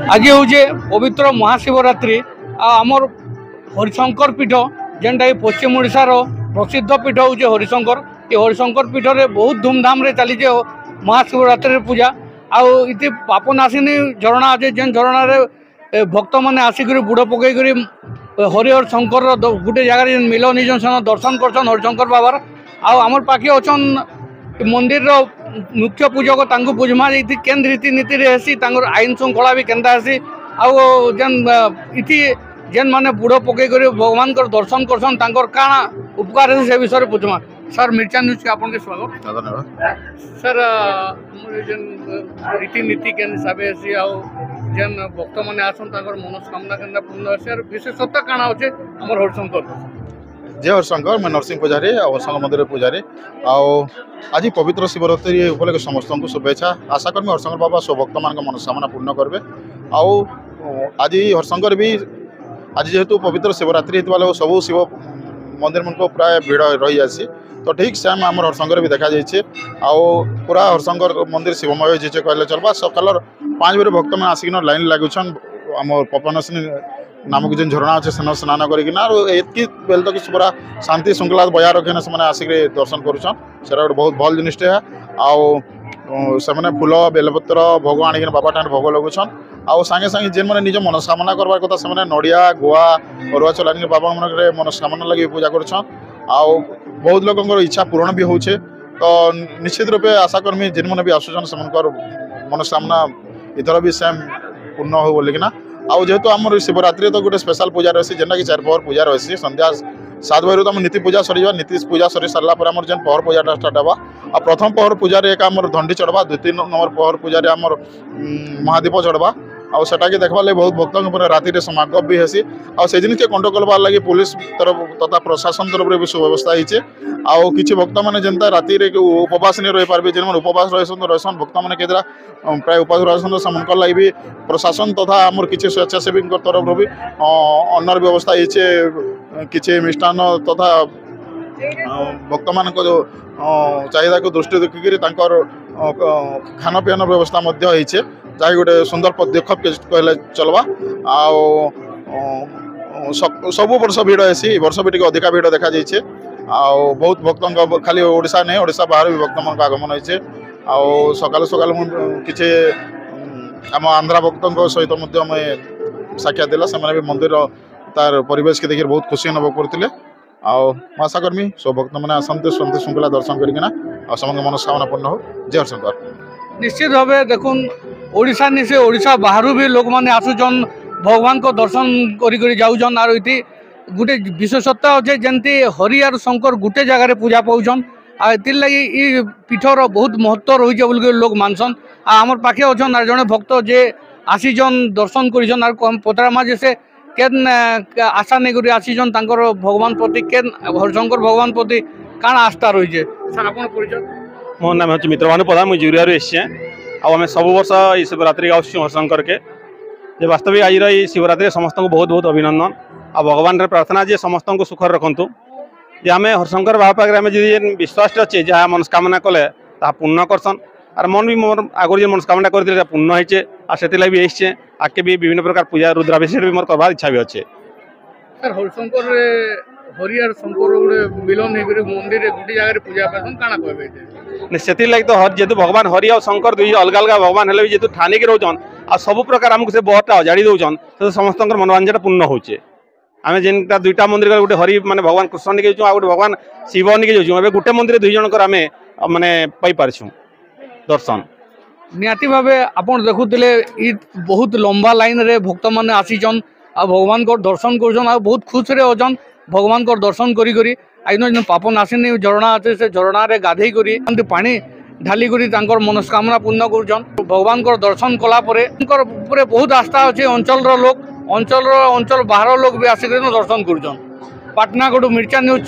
आज हूँ पवित्र महाशिवरात्रि आमर हरिशंकर पीठ जेनटा पश्चिम ओडिशार प्रसिद्ध पीठ हूँ हरिशंकर। ये हरिशंकर पीठ में बहुत धूमधाम रे चली महाशिवरात्रि पूजा आती पापनाशिनी झरणा अच्छे जेन झरण भक्त मैंने आसिक बुड़ पकई हरिहर शंकर गोटे जगह मिलन निजन दर्शन करछन हरिशंकर बाबार आमर पाखे अच्छन मंदिर मुख्य पूजक तांको बुझमा केन रीतिनीति हेसी आईन श्रृंखला भी केन्ता हेसी जेन इति जेन माने बुड़ पकई भगवान दर्शन करछन तांकर काना उपकार है से विषय पूछमा। सर मिर्चा न्यूज के आपन के स्वागत। धन्यवाद सर। जेन रीतिनीति केन हिसाब हेसी जेन भक्त माने आसन तांकर मनोकामना केन्ता पूर्ण हेसी और विशेषता काना होचे हमर हरिशंकर। जय हरिशंकर। मैं नरसिंह पुजारी हरिशंकर मंदिर पुजारी आज पवित्र शिवरात्रि उपलक्षे समस्त को शुभेच्छा। आशा करमी हरिशंकर बाबा सब भक्त मान मनोकामना पूर्ण करेंगे। आज हरिशंकर भी आज जेहेतु पवित्र शिवरात्रि होता सब शिव मंदिर मन को प्राय भीड़ रही जासी तो ठीक सेम आम हरिशंकर भी देखा जाइए पूरा हरिशंकर मंदिर शिवमय जे कहले चलबा। सकाल 5 बजे भक्त मैंने आसिक लाइन लगुन आम पपनाशिनी नामक जो झरणा अच्छे से स्नान करके बेल तक पूरा शांति श्रृंखला बजाय रखे से आसिक दर्शन करुन से गोटे बहुत भल जिनटे है। से फूल बेलपत्र भोग आनिक बाबा ठान भोग लगुन आउ सांगे सांगे जेन मैंने निज मनोकामना करवार कथा से नड़िया गुआ अरुआ चल आनिक बाबा मन मनोकामना लगे पूजा करुन बहुत लोक इच्छा पूरण भी होचे। तो निश्चित रूपे आशा कर्मी जेन मैंने भी आसुन से मनोकामना इधर भी सेम पूर्ण हो बोलिकिना आउ जेहेतु आम शिवरात्रि तो गोटे स्पेशल पूजा रही जेनटा कि 4 पहर पूजा रही संध्या 7 बजे तो नीति पूजा सर नीति पूजा सरी सारा जेन पहर पूजा स्टार्ट होगा आ प्रथम पहर पूजा दंडी चढ़वा 2-3 नंबर पहर पूजा महादीप चढ़वा आटा के देखा बहुत भक्त राति समागम भी हेसी से जिन के कंट्रोल करवार लगे पुलिस तरफ तथा प्रशासन तरफ भी सुव्यवस्था होती आउ कि भक्त मैंने जनता राति उपवास नहीं रही पारे जेन उपवास रहसन भक्त मैंने केतरा प्राय उपवास रहसन से लगे भी प्रशासन तथा आमर किसी स्वेच्छासेवी तरफ भी अन्नर व्यवस्था होती किसी मिष्टान तथा भक्त मान चाहिदा को दृष्टि देखिक खान पीन व्यवस्था होती जहाँ गोटे सुंदर पदक्षेप कहले चलवा सब वर्ष भीड़ ऐसी वर्ष भी अधिका भीड़ देखा जाइए बहुत भक्त खाली ओडिशा नहीं ओडिशा बाहर भी भक्त मान आगमन होइए सकाल सकाल किसी आम आंध्रा भक्तों सहित साक्षात देला से भी मंदिर तार परिवेश के देखिए बहुत खुशी अनुभव करते आशा कर्मी सब भक्त मैंने आसते शांति श्रृंखला दर्शन करना मनोकामना पूर्ण हो। जय हरिशंकर। निश्चित भाव देखुन ओडिशा नहीं से ओडिशा बाहर भी लोक मैंने आसुचन भगवान को दर्शन करी जाऊन आर ये गोटे विशेषता अच्छे जमती हरि आर शंकर गोटे जगार पूजा पाऊन लगी ये पीठर बहुत महत्व रही है बोल लोग मानसन आमर पाखे अच्छन जड़े भक्त जे आसीजन दर्शन कर पचरामा जैसे केन आशा नहीं कर आसीजन भगवान प्रति केन हरिशंकर भगवान प्रति काण आस्था रही है। सर आप परिचय। मो नाम हूँ मित्रभानु प्रधान मुझे जूरिया एसचे आम सब वर्ष ये शिवरात्रि आसुँ हरिशंकर के जे वास्तविक आज शिवरात्रि समस्त को बहुत बहुत अभिनंदन आ भगवान रे प्रार्थना जे समस्त को सुखर रखु जे आम हरिशंकर बाबा पाखे आम जी विश्वास अच्छे जहाँ मनस्कामना कले पूर्ण करसन और मन भी मोर आगुरी जो मनस्कामना करते पूर्ण होचे और से भी आसचे आगे भी विभिन्न प्रकार पूजा रुद्राभिषेक भी मोर करवार इच्छा भी अच्छे। सर हरिशंकर हरि और शंकर गोटे मिलन हो मंदिर गोटे जगह पूजा पासन काना कहबे से लगे तो जेहेतु भगवान हरि और शंकर दुई अलग अलग भगवान हेल्ले जेहेतु ठानिक रोचन आ सब प्रकार आमको से बहटा अजाड़ी दौन तो समस्त मनोरंजन पूर्ण होचे। आम जेन 2टा मंदिर गोटे हरि माने भगवान कृष्ण निके जाऊँ गोटे भगवान शिव निके जाऊँ ए गोटे मंदिर 2 जनकर आम माने पाई पारछुं दर्शन। निहाती भावे आपन देखुले बहुत लंबा लाइन रे भक्त मैंने आसीचन आ भगवान को दर्शन करछन आ बहुत खुश रे अछन भगवान को दर्शन करी करी आइन पापनाशिनी झरणा अच्छे से झरणा रे गाधे करी पानी ढाली करी तांकर मनोकामना पूर्ण करुछन भगवान को दर्शन कला परे बहुत आस्था अच्छे अंचल बाहर लोग भी आसिक दर्शन करुछन। पाटनागढ़ मिर्चा न्यूज।